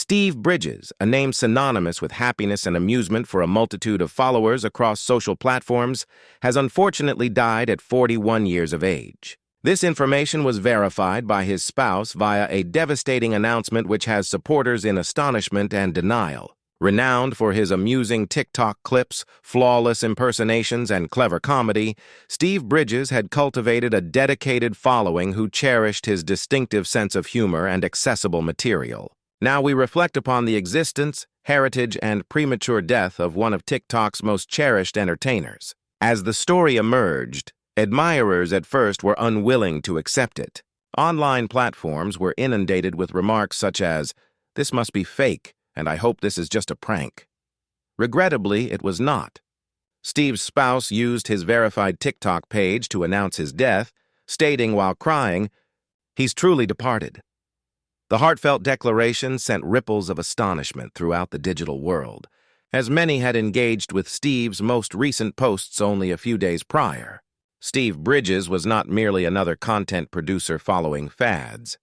Steve Bridges, a name synonymous with happiness and amusement for a multitude of followers across social platforms, has unfortunately died at 41 years of age. This information was verified by his spouse via a devastating announcement which has supporters in astonishment and denial. Renowned for his amusing TikTok clips, flawless impersonations, and clever comedy, Steve Bridges had cultivated a dedicated following who cherished his distinctive sense of humor and accessible material. Now we reflect upon the existence, heritage, and premature death of one of TikTok's most cherished entertainers. As the story emerged, admirers at first were unwilling to accept it. Online platforms were inundated with remarks such as, "This must be fake, and I hope this is just a prank." Regrettably, it was not. Steve's spouse used his verified TikTok page to announce his death, stating while crying, "He's truly departed." The heartfelt declaration sent ripples of astonishment throughout the digital world, as many had engaged with Steve's most recent posts only a few days prior. Steve Bridges was not merely another content producer following fads.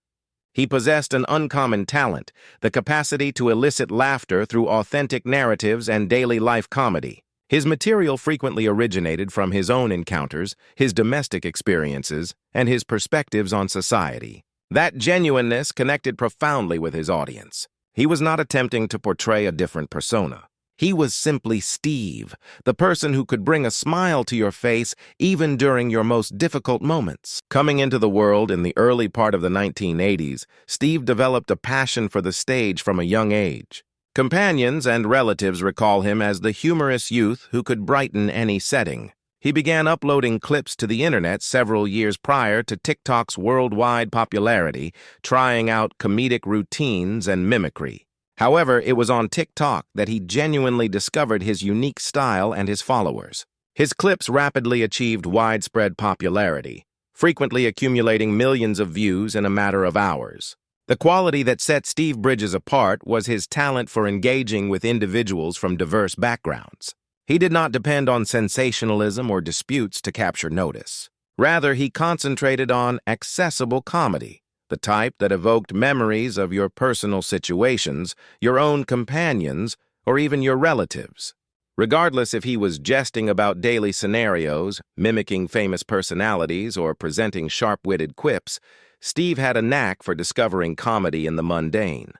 He possessed an uncommon talent, the capacity to elicit laughter through authentic narratives and daily life comedy. His material frequently originated from his own encounters, his domestic experiences, and his perspectives on society. That genuineness connected profoundly with his audience. He was not attempting to portray a different persona. He was simply Steve, the person who could bring a smile to your face even during your most difficult moments. Coming into the world in the early part of the 1980s, Steve developed a passion for the stage from a young age. Companions and relatives recall him as the humorous youth who could brighten any setting. He began uploading clips to the internet several years prior to TikTok's worldwide popularity, trying out comedic routines and mimicry. However, it was on TikTok that he genuinely discovered his unique style and his followers. His clips rapidly achieved widespread popularity, frequently accumulating millions of views in a matter of hours. The quality that set Steve Bridges apart was his talent for engaging with individuals from diverse backgrounds. He did not depend on sensationalism or disputes to capture notice. Rather, he concentrated on accessible comedy, the type that evoked memories of your personal situations, your own companions, or even your relatives. Regardless if he was jesting about daily scenarios, mimicking famous personalities, or presenting sharp-witted quips, Steve had a knack for discovering comedy in the mundane.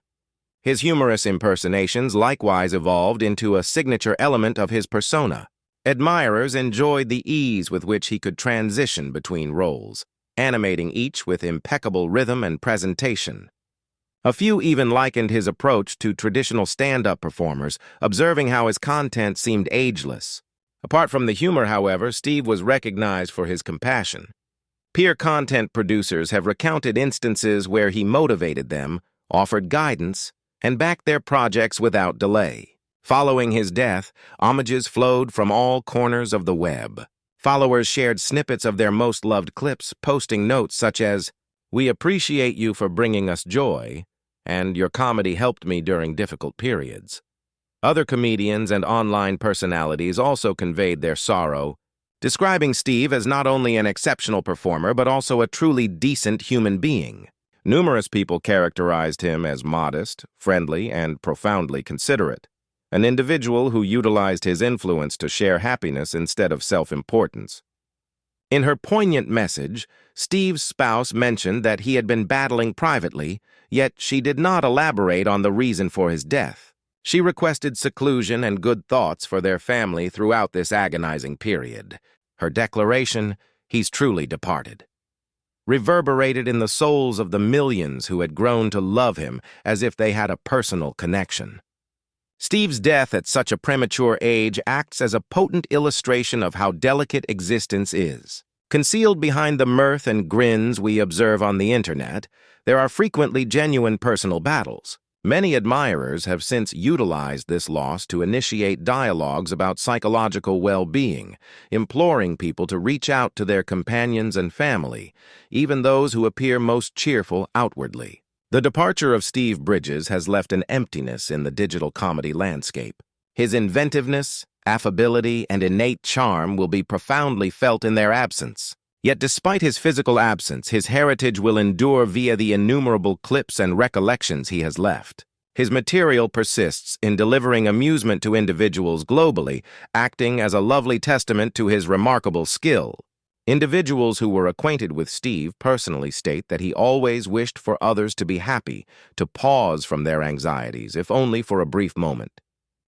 His humorous impersonations likewise evolved into a signature element of his persona. Admirers enjoyed the ease with which he could transition between roles, animating each with impeccable rhythm and presentation. A few even likened his approach to traditional stand-up performers, observing how his content seemed ageless. Apart from the humor, however, Steve was recognized for his compassion. Peer content producers have recounted instances where he motivated them, offered guidance, and backed their projects without delay. Following his death, homages flowed from all corners of the web. Followers shared snippets of their most loved clips, posting notes such as, "We appreciate you for bringing us joy," and "Your comedy helped me during difficult periods." Other comedians and online personalities also conveyed their sorrow, describing Steve as not only an exceptional performer but also a truly decent human being. Numerous people characterized him as modest, friendly, and profoundly considerate, an individual who utilized his influence to share happiness instead of self-importance. In her poignant message, Steve's spouse mentioned that he had been battling privately, yet she did not elaborate on the reason for his death. She requested seclusion and good thoughts for their family throughout this agonizing period. Her declaration, "He's truly departed," reverberated in the souls of the millions who had grown to love him as if they had a personal connection. Steve's death at such a premature age acts as a potent illustration of how delicate existence is. Concealed behind the mirth and grins we observe on the internet, there are frequently genuine personal battles. Many admirers have since utilized this loss to initiate dialogues about psychological well-being, imploring people to reach out to their companions and family, even those who appear most cheerful outwardly. The departure of Steve Bridges has left an emptiness in the digital comedy landscape. His inventiveness, affability, and innate charm will be profoundly felt in their absence. Yet despite his physical absence, his heritage will endure via the innumerable clips and recollections he has left. His material persists in delivering amusement to individuals globally, acting as a lovely testament to his remarkable skill. Individuals who were acquainted with Steve personally state that he always wished for others to be happy, to pause from their anxieties, if only for a brief moment.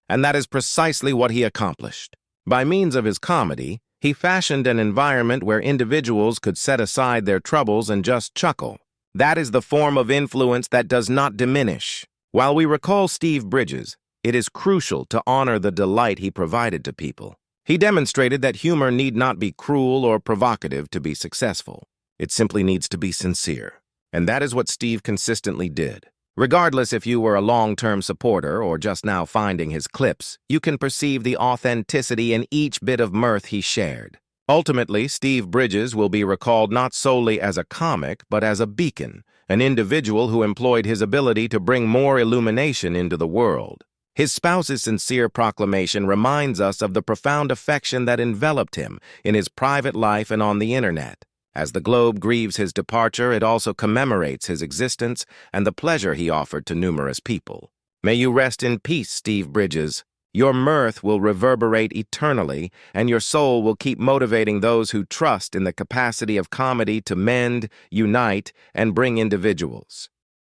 And that is precisely what he accomplished. By means of his comedy, he fashioned an environment where individuals could set aside their troubles and just chuckle. That is the form of influence that does not diminish. While we recall Steve Bridges, it is crucial to honor the delight he provided to people. He demonstrated that humor need not be cruel or provocative to be successful. It simply needs to be sincere. And that is what Steve consistently did. Regardless if you were a long-term supporter or just now finding his clips, you can perceive the authenticity in each bit of mirth he shared. Ultimately, Steve Bridges will be recalled not solely as a comic, but as a beacon, an individual who employed his ability to bring more illumination into the world. His spouse's sincere proclamation reminds us of the profound affection that enveloped him in his private life and on the internet. As the globe grieves his departure, it also commemorates his existence and the pleasure he offered to numerous people. May you rest in peace, Steve Bridges. Your mirth will reverberate eternally, and your soul will keep motivating those who trust in the capacity of comedy to mend, unite, and bring individuals